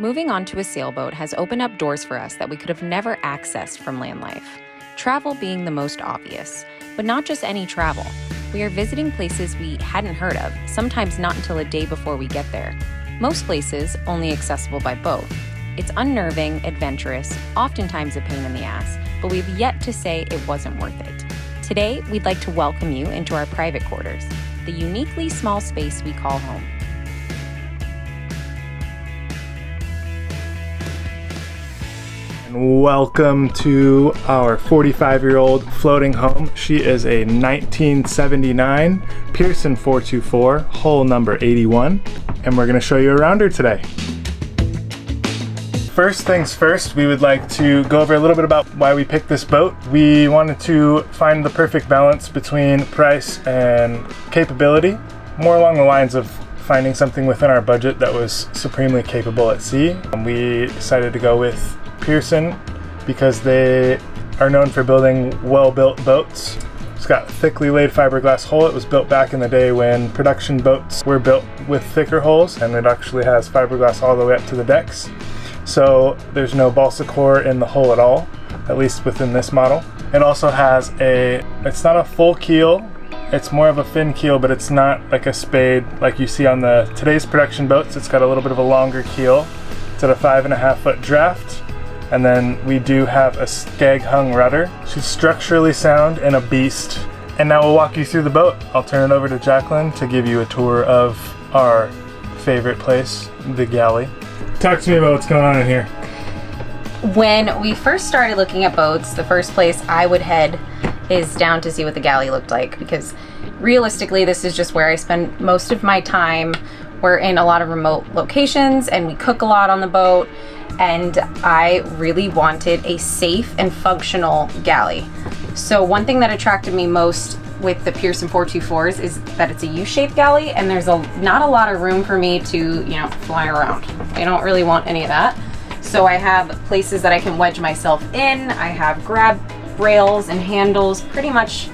Moving onto a sailboat has opened up doors for us that we could have never accessed from land life. Travel being the most obvious, but not just any travel. We are visiting places we hadn't heard of, sometimes not until a day before we get there. Most places only accessible by boat. It's unnerving, adventurous, oftentimes a pain in the ass, but we've yet to say it wasn't worth it. Today, we'd like to welcome you into our private quarters, the uniquely small space we call home. Welcome to our 45-year-old floating home. She is a 1979 Pearson 424, hull number 81, and we're going to show you around her today. First things first, we would like to go over a little bit about why we picked this boat. We wanted to find the perfect balance between price and capability, more along the lines of finding something within our budget that was supremely capable at sea. We decided to go with Pearson because they are known for building well-built boats. It's got a thickly laid fiberglass hull. It was built back in the day when production boats were built with thicker hulls, and it actually has fiberglass all the way up to the decks. So there's no balsa core in the hull at all, at least within this model. It also has it's not a full keel, it's more of a fin keel, but it's not like a spade like you see on today's production boats. It's got a little bit of a longer keel. It's at a 5.5-foot draft. And then we do have a skeg hung rudder. She's structurally sound and a beast. And now we'll walk you through the boat. I'll turn it over to Jacqueline to give you a tour of our favorite place, the Galley. Talk to me about what's going on in here. When we first started looking at boats, the first place I would head is down to see what the Galley looked like, because realistically this is just where I spend most of my time. We're in a lot of remote locations and we cook a lot on the boat, and I really wanted a safe and functional galley. So one thing that attracted me most with the Pearson 424s is that it's a U-shaped galley, and there's not a lot of room for me to, fly around. I don't really want any of that. So I have places that I can wedge myself in. I have grab rails and handles pretty much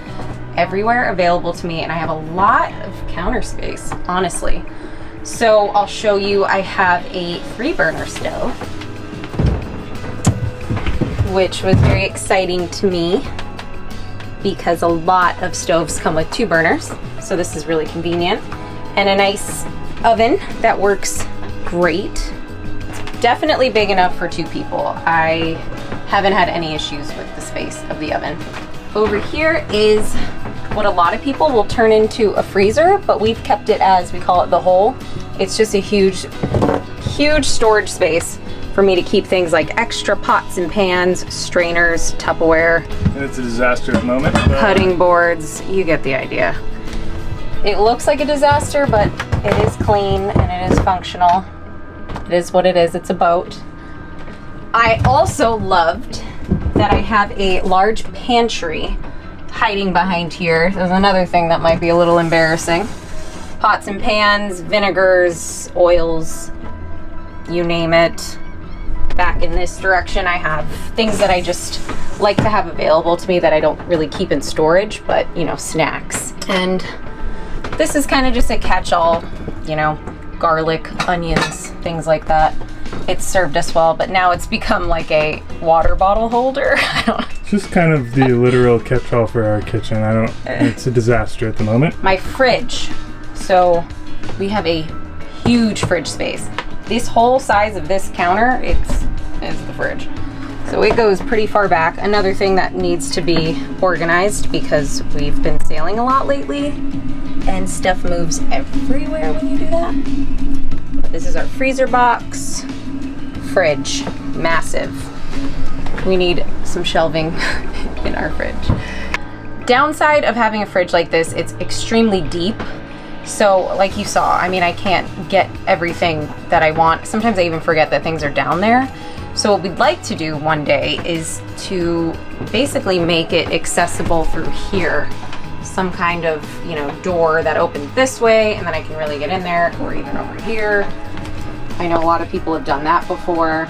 everywhere available to me, and I have a lot of counter space, honestly. So I'll show you, I have a 3-burner stove, which was very exciting to me because a lot of stoves come with 2 burners. So this is really convenient. And a nice oven that works great. It's definitely big enough for 2 people. I haven't had any issues with the space of the oven. Over here is what a lot of people will turn into a freezer, but we've kept it as, we call it the hole. It's just a huge storage space for me to keep things like extra pots and pans, strainers, Tupperware. It's a disaster at the moment. Cutting boards, you get the idea. It looks like a disaster, but it is clean and it is functional. It is what it is, it's a boat. I also loved that I have a large pantry hiding behind here. There's another thing that might be a little embarrassing. Pots and pans, vinegars, oils, you name it. Back in this direction, I have things that I just like to have available to me that I don't really keep in storage, but snacks. And this is kind of just a catch-all, garlic, onions, things like that. It's served us well, but now it's become like a water bottle holder. I don't know. Just kind of the literal catch-all for our kitchen. It's a disaster at the moment. My fridge. So we have a huge fridge space. This whole size of this counter, is the fridge. So it goes pretty far back. Another thing that needs to be organized because we've been sailing a lot lately and stuff moves everywhere when you do that. But this is our freezer box. Fridge, massive. We need some shelving in our fridge. Downside of having a fridge like this, it's extremely deep. So like you saw, I can't get everything that I want. Sometimes I even forget that things are down there. So what we'd like to do one day is to basically make it accessible through here. Some kind of, door that opens this way and then I can really get in there, or even over here. I know a lot of people have done that before.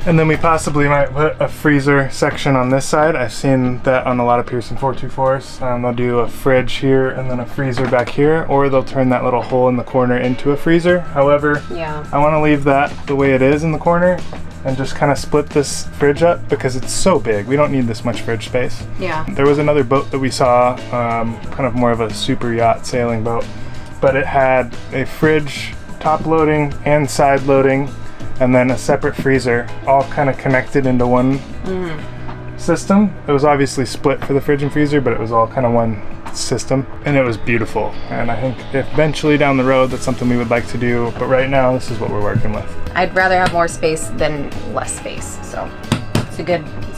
And then we possibly might put a freezer section on this side. I've seen that on a lot of Pearson 424s. They'll do a fridge here and then a freezer back here, or they'll turn that little hole in the corner into a freezer. However, Yeah. I want to leave that the way it is in the corner and just kind of split this fridge up because it's so big. We don't need this much fridge space. Yeah. There was another boat that we saw, kind of more of a super yacht sailing boat, but it had a fridge, top loading and side loading, and then a separate freezer, all kind of connected into one system. It was obviously split for the fridge and freezer, but it was all kind of one system, and it was beautiful. And I think eventually down the road, that's something we would like to do, but right now, this is what we're working with. I'd rather have more space than less space, so it's a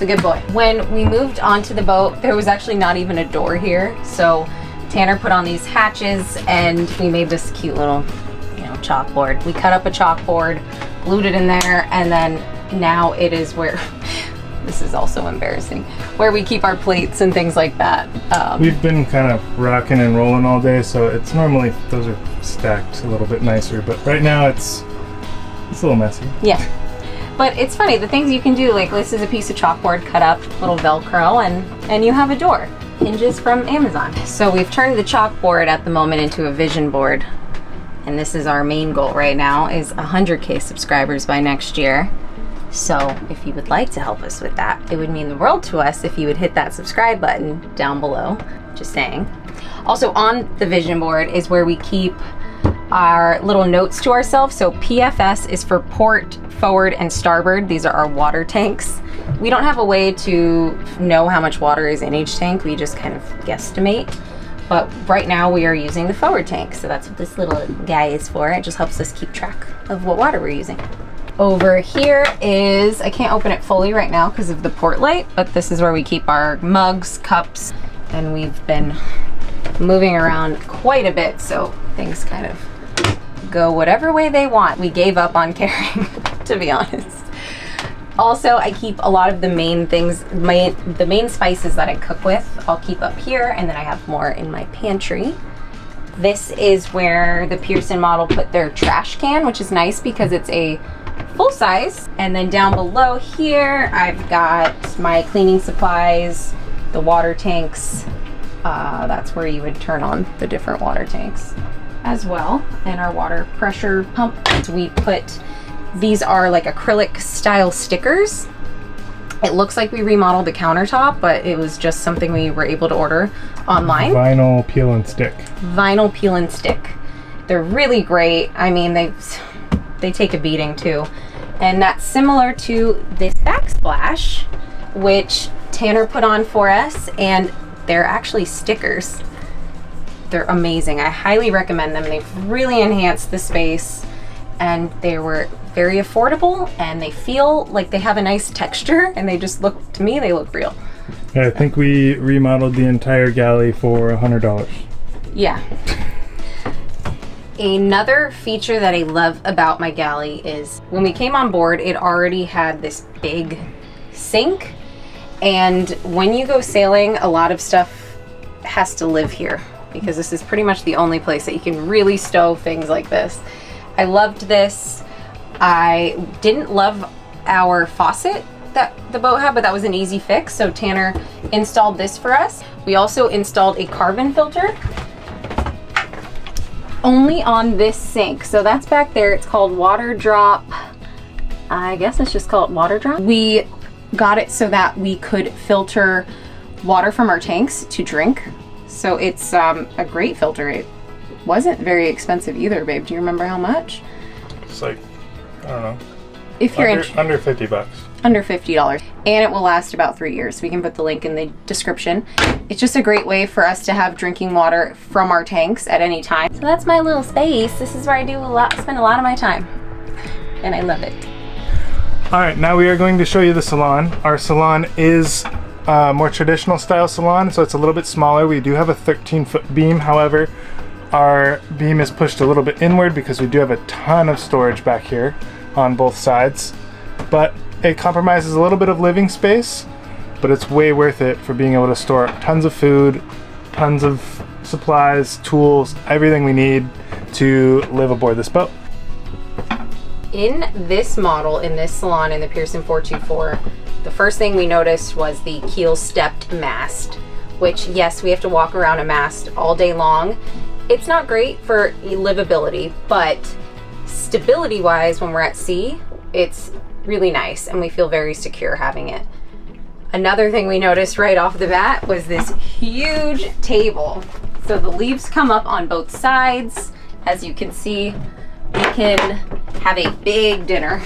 good boy. When we moved onto the boat, there was actually not even a door here, so Tanner put on these hatches, and we made this cute little, chalkboard. We cut up a chalkboard, glued it in there, and then now it is where this is also embarrassing, where we keep our plates and things like that. We've been kind of rocking and rolling all day, so it's normally, those are stacked a little bit nicer, but right now it's a little messy. Yeah, but it's funny, the things you can do, like this is a piece of chalkboard cut up, little Velcro, and you have a door. Hinges from Amazon. So we've turned the chalkboard at the moment into a vision board, and this is our main goal right now, is 100K subscribers by next year. So if you would like to help us with that, it would mean the world to us if you would hit that subscribe button down below, just saying. Also on the vision board is where we keep our little notes to ourselves. So PFS is for port, forward, and starboard. These are our water tanks. We don't have a way to know how much water is in each tank. We just kind of guesstimate. But right now we are using the forward tank. So that's what this little guy is for. It just helps us keep track of what water we're using. Over here is, I can't open it fully right now because of the port light, but this is where we keep our mugs, cups, and we've been moving around quite a bit, so things kind of go whatever way they want. We gave up on carrying, to be honest. Also, I keep a lot of the main things, the main spices that I cook with, I'll keep up here, and then I have more in my pantry. This is where the Pearson model put their trash can, which is nice because it's a full size. And then down below here, I've got my cleaning supplies, the water tanks. That's where you would turn on the different water tanks as well. And our water pressure pump. We put, these are like acrylic style stickers. It looks like we remodeled the countertop, but it was just something we were able to order online. Vinyl peel and stick. Vinyl peel and stick. They're really great. I mean, they take a beating too. And that's similar to this backsplash, which Tanner put on for us, and they're actually stickers. They're amazing. I highly recommend them. They've really enhanced the space, and they were very affordable, and they feel like they have a nice texture, and they just look, to me, they look real. Yeah, I think we remodeled the entire galley for $100. Yeah. Another feature that I love about my galley is when we came on board, it already had this big sink, and when you go sailing, a lot of stuff has to live here because this is pretty much the only place that you can really stow things like this. I loved this. I didn't love our faucet that the boat had, but that was an easy fix, so Tanner installed this for us. We also installed a carbon filter only on this sink. So that's back there. It's called Water Drop. I guess it's just called Water Drop. We got it so that we could filter water from our tanks to drink. So it's a great filter. It wasn't very expensive either, babe. Do you remember how much? It's like, I don't know. If you're under $50. Under $50, and it will last about 3 years. We can put the link in the description. It's just a great way for us to have drinking water from our tanks at any time. So that's my little space. This is where I spend a lot of my time, and I love it. All right, now we are going to show you the salon. Our salon is a more traditional style salon, so it's a little bit smaller. We do have a 13-foot beam. However, our beam is pushed a little bit inward because we do have a ton of storage back here on both sides. But it compromises a little bit of living space, but it's way worth it for being able to store tons of food, tons of supplies, tools, everything we need to live aboard this boat. In this model, in this salon, in the Pearson 424, the first thing we noticed was the keel stepped mast, which, yes, we have to walk around a mast all day long. It's not great for livability, but stability wise, when we're at sea, it's really nice and we feel very secure having it. Another thing we noticed right off the bat was this huge table. So the leaves come up on both sides. As you can see, we can have a big dinner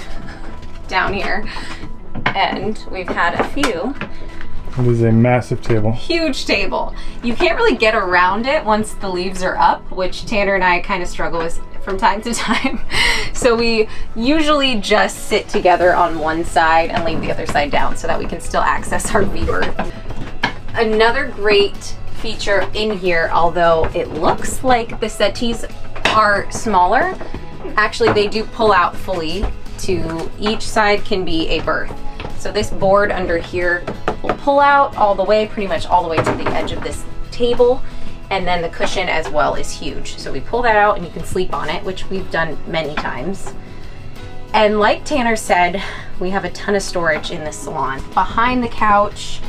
down here, and we've had a few. It is a massive table. Huge table. You can't really get around it once the leaves are up, which Tanner and I kind of struggle with from time to time. So we usually just sit together on one side and leave the other side down so that we can still access our Beaver. Another great feature in here, although it looks like the settees are smaller, actually they do pull out fully. To each side can be a berth. So this board under here will pull out all the way, pretty much all the way to the edge of this table. And then the cushion as well is huge. So we pull that out and you can sleep on it, which we've done many times. And like Tanner said, we have a ton of storage in this salon. Behind the couch,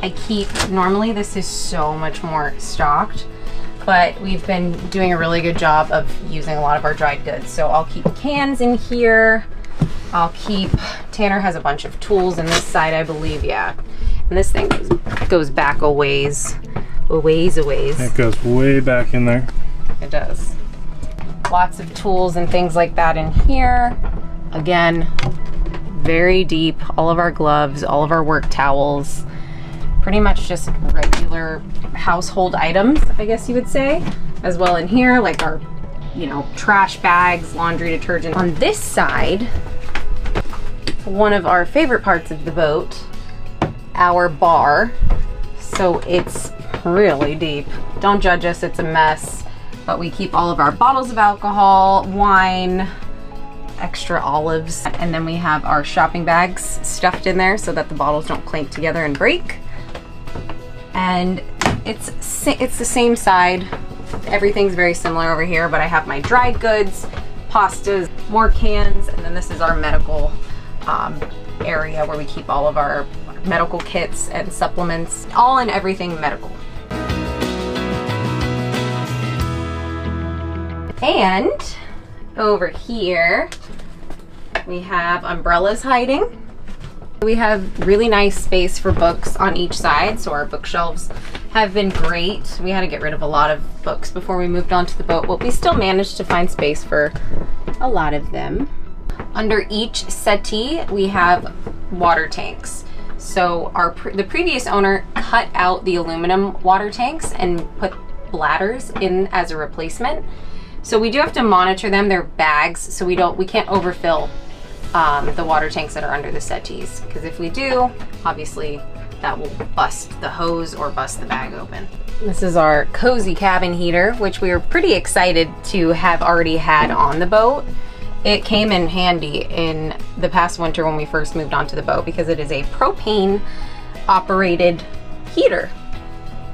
I keep, normally this is so much more stocked, but we've been doing a really good job of using a lot of our dried goods. So I'll keep cans in here. I'll keep, Tanner has a bunch of tools in this side, I believe, yeah. And this thing goes back a ways. It goes way back in there. It does. Lots of tools and things like that in here. Again, very deep. All of our gloves, all of our work towels, pretty much just regular household items, I guess you would say. As well in here, like our, you know, trash bags, laundry detergent. On this side, one of our favorite parts of the boat, our bar. So it's really deep. Don't judge us, it's a mess. But we keep all of our bottles of alcohol, wine, extra olives, and then we have our shopping bags stuffed in there so that the bottles don't clink together and break. And it's the same side. Everything's very similar over here, but I have my dried goods, pastas, more cans, and then this is our medical area where we keep all of our medical kits and supplements, all and everything medical. And over here, we have umbrellas hiding. We have really nice space for books on each side, so our bookshelves have been great. We had to get rid of a lot of books before we moved onto the boat, but we still managed to find space for a lot of them. Under each settee, we have water tanks. So the previous owner cut out the aluminum water tanks and put bladders in as a replacement. So we do have to monitor them. They're bags, so we can't overfill the water tanks that are under the settees, because if we do, obviously that will bust the hose or bust the bag open. This is our cozy cabin heater, which we were pretty excited to have already had on the boat. It came in handy in the past winter when we first moved onto the boat because it is a propane operated heater.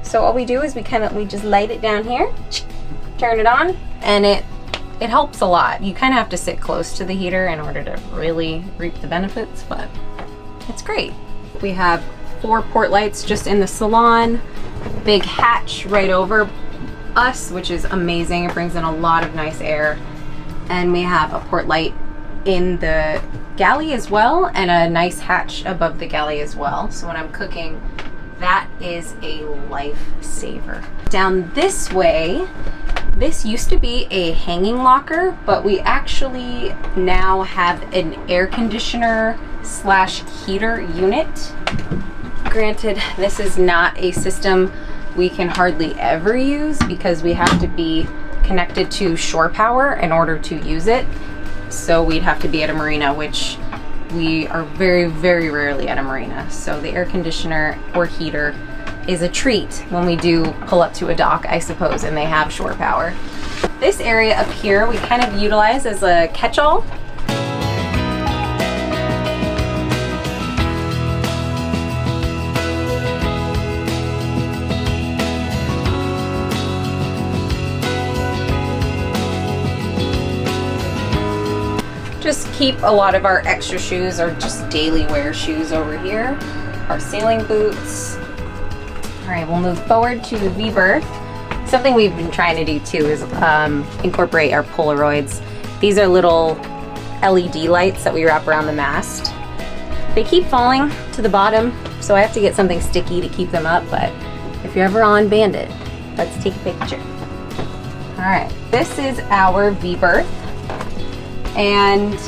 So all we do is we just light it down here, turn it on, and it helps a lot. You kind of have to sit close to the heater in order to really reap the benefits, but it's great. We have 4 port lights just in the salon, big hatch right over us, which is amazing. It brings in a lot of nice air. And we have a port light in the galley as well, and a nice hatch above the galley as well. So when I'm cooking, that is a lifesaver. Down this way, this used to be a hanging locker, but we actually now have an air conditioner / heater unit. Granted, this is not a system we can hardly ever use because we have to be connected to shore power in order to use it. So we'd have to be at a marina, which we are very, very rarely at a marina. So the air conditioner or heater is a treat when we do pull up to a dock, I suppose, and they have shore power. This area up here we kind of utilize as a catch-all. just keep a lot of our extra shoes or just daily wear shoes over here. Our sailing boots. All right, we'll move forward to the V-berth. Something we've been trying to do too is incorporate our Polaroids. These are little LED lights that we wrap around the mast. They keep falling to the bottom, so I have to get something sticky to keep them up, but if you're ever on Bandit, let's take a picture. All right, this is our V-berth, and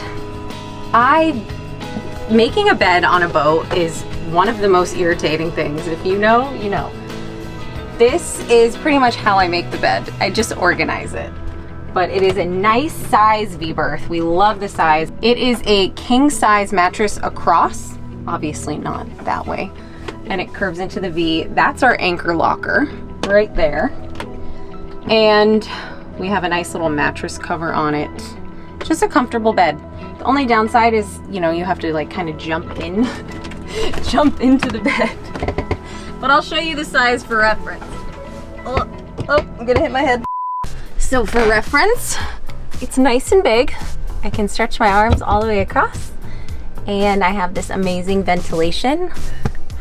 making a bed on a boat is one of the most irritating things. If you know, you know. This is pretty much how I make the bed. I just organize it. But it is a nice size V-berth. We love the size. It is a king size mattress across, obviously not that way, and it curves into the V. That's our anchor locker right there. And we have a nice little mattress cover on it. Just a comfortable bed. The only downside is, you know, you have to like kind of jump in, jump into the bed. But I'll show you the size for reference. Oh, I'm gonna hit my head. So for reference, it's nice and big. I can stretch my arms all the way across. And I have this amazing ventilation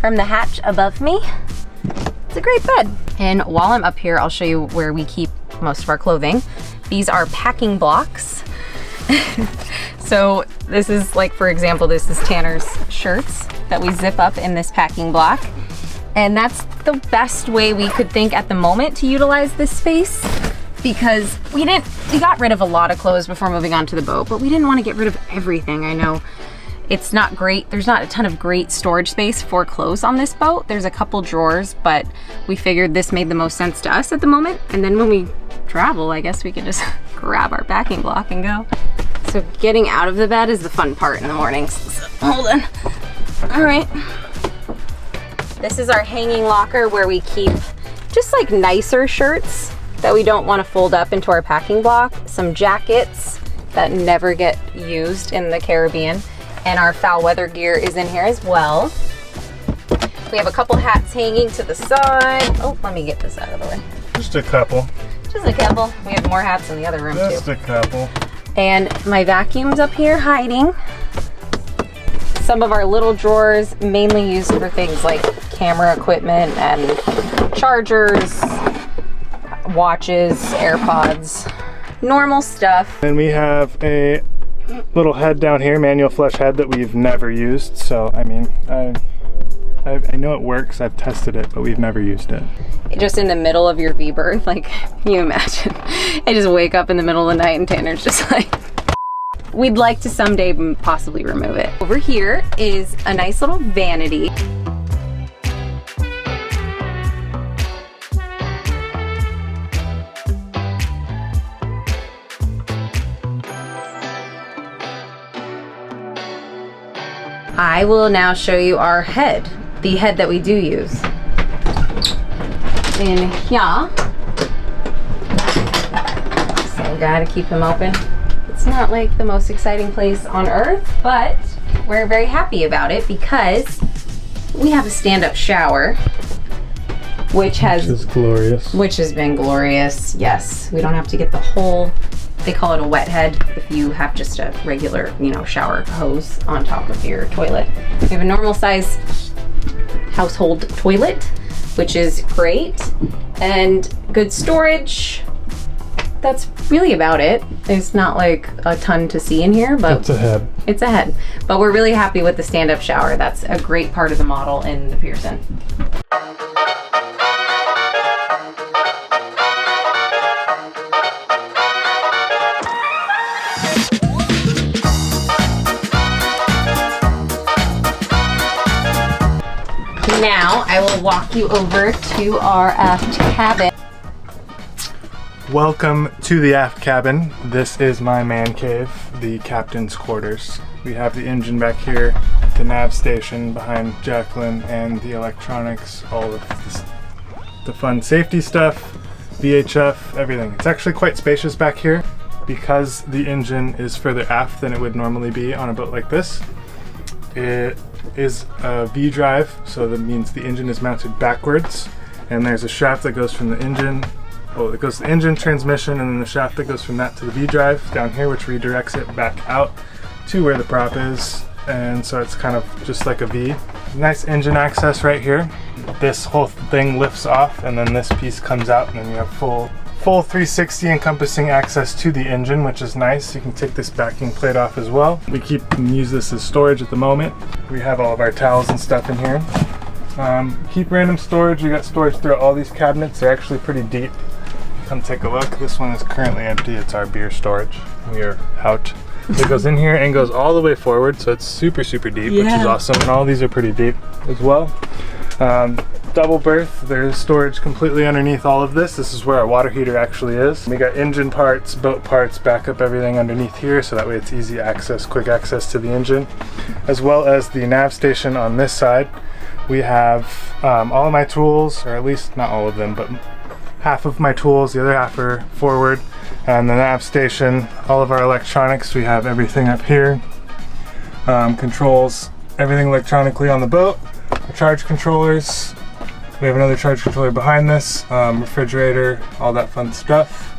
from the hatch above me. It's a great bed. And while I'm up here, I'll show you where we keep most of our clothing. These are packing blocks. So this is like, for example, this is Tanner's shirts that we zip up in this packing block. And that's the best way we could think at the moment to utilize this space, because we got rid of a lot of clothes before moving on to the boat, but we didn't want to get rid of everything. I know it's not great. There's not a ton of great storage space for clothes on this boat. There's a couple drawers, but we figured this made the most sense to us at the moment. And then when we travel, I guess we could just grab our packing block and go. So getting out of the bed is the fun part in the mornings. So, hold on. All right. This is our hanging locker where we keep just like nicer shirts that we don't want to fold up into our packing block, some jackets that never get used in the Caribbean, and our foul weather gear is in here as well. We have a couple hats hanging to the side. Oh, let me get this out of the way. Just a couple. Just a couple. We have more hats in the other room too. Just a couple. And my vacuum's up here hiding. Some of our little drawers, mainly used for things like camera equipment and chargers, watches, AirPods, normal stuff. And we have a little head down here, manual flush head that we've never used. So, I mean, I know it works, I've tested it, but we've never used it. Just in the middle of your V-berth, like, can you imagine? I just wake up in the middle of the night and Tanner's just like, we'd like to someday possibly remove it. Over here is a nice little vanity. I will now show you our head, the head that we do use. In here, so gotta keep him open. It's not like the most exciting place on earth, but we're very happy about it because we have a stand-up shower, which is glorious. Which has been glorious, yes. We don't have to get the whole, they call it a wet head if you have just a regular, you know, shower hose on top of your toilet. We have a normal size household toilet, which is great, and good storage. That's really about it. There's not like a ton to see in here, but it's a head. It's a head. But we're really happy with the stand-up shower. That's a great part of the model in the Pearson. Now I will walk you over to our aft cabin. Welcome to the aft cabin. This is my man cave, the captain's quarters. We have the engine back here, the nav station behind Jacqueline, and the electronics, all of the fun safety stuff, VHF, everything. It's actually quite spacious back here because the engine is further aft than it would normally be on a boat like this. It is a V drive, so that means the engine is mounted backwards, and there's a shaft that goes from the engine. Well, it goes to the engine, transmission, and then the shaft that goes from that to the V drive down here, which redirects it back out to where the prop is, and so it's kind of just like a V. Nice engine access right here. This whole thing lifts off, and then this piece comes out, and then you have full 360 encompassing access to the engine, which is nice. You can take this backing plate off as well. We use this as storage at the moment. We have all of our towels and stuff in here. Keep random storage. We got storage throughout all these cabinets. They're actually pretty deep. Come take a look. This one is currently empty. It's our beer storage. We are out. It goes in here and goes all the way forward, so it's super deep, which is awesome. And all these are pretty deep as well. Double berth. There's storage completely underneath all of this. This is where our water heater actually is. We got engine parts, boat parts, backup everything underneath here, so that way it's easy access, quick access to the engine, as well as the nav station on this side. We have all of my tools, or at least not all of them, but half of my tools. The other half are forward, and the nav station. All of our electronics. We have everything up here. Controls everything electronically on the boat. Our charge controllers. We have another charge controller behind this, refrigerator, all that fun stuff.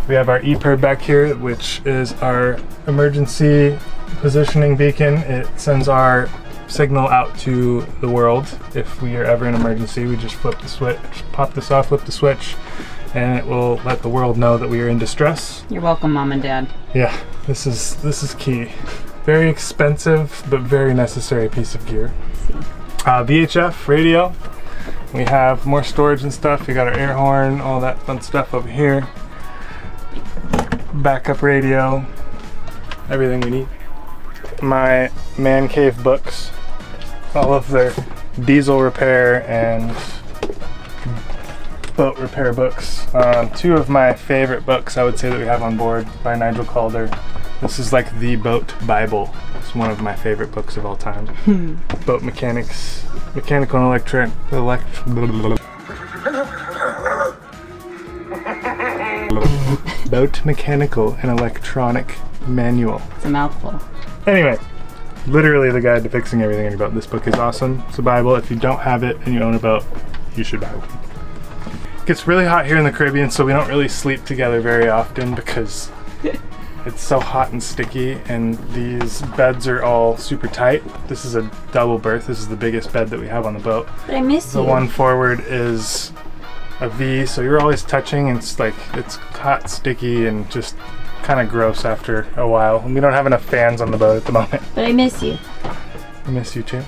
We have our EPIRB back here, which is our emergency positioning beacon. It sends our signal out to the world. If we are ever in emergency, we just flip the switch, pop this off, flip the switch, and it will let the world know that we are in distress. You're welcome, Mom and Dad. Yeah, this is key. Very expensive, but very necessary piece of gear. VHF radio. We have more storage and stuff. We got our air horn, all that fun stuff over here. Backup radio, everything we need. My man cave books, all of their diesel repair and boat repair books. Two of my favorite books I would say that we have on board by Nigel Calder. This is like the boat Bible. It's one of my favorite books of all time. Boat mechanics, mechanical and boat mechanical and electronic manual. It's a mouthful. Anyway, literally the guide to fixing everything in a boat. This book is awesome. It's a Bible. If you don't have it and you own a boat, you should buy one. It gets really hot here in the Caribbean, so we don't really sleep together very often because it's so hot and sticky, and these beds are all super tight. This is a double berth. This is the biggest bed that we have on the boat. But I miss you. The one forward is a V, so you're always touching, and it's like, it's hot, sticky, and just kind of gross after a while. And we don't have enough fans on the boat at the moment. But I miss you. I miss you too.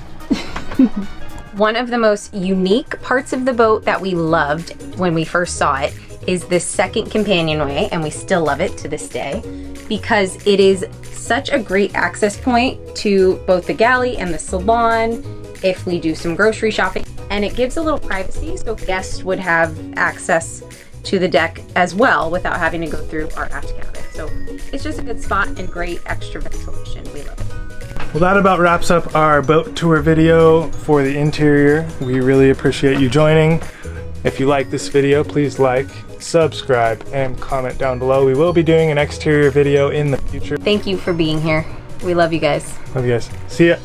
One of the most unique parts of the boat that we loved when we first saw it is this second companionway, and we still love it to this day because it is such a great access point to both the galley and the salon if we do some grocery shopping. And it gives a little privacy, so guests would have access to the deck as well without having to go through our aft cabin. So it's just a good spot and great extra ventilation. We love it. Well, that about wraps up our boat tour video for the interior. We really appreciate you joining. If you like this video, please like, subscribe, and comment down below. We will be doing an exterior video in the future. Thank you for being here. We love you guys. Love you guys. See ya.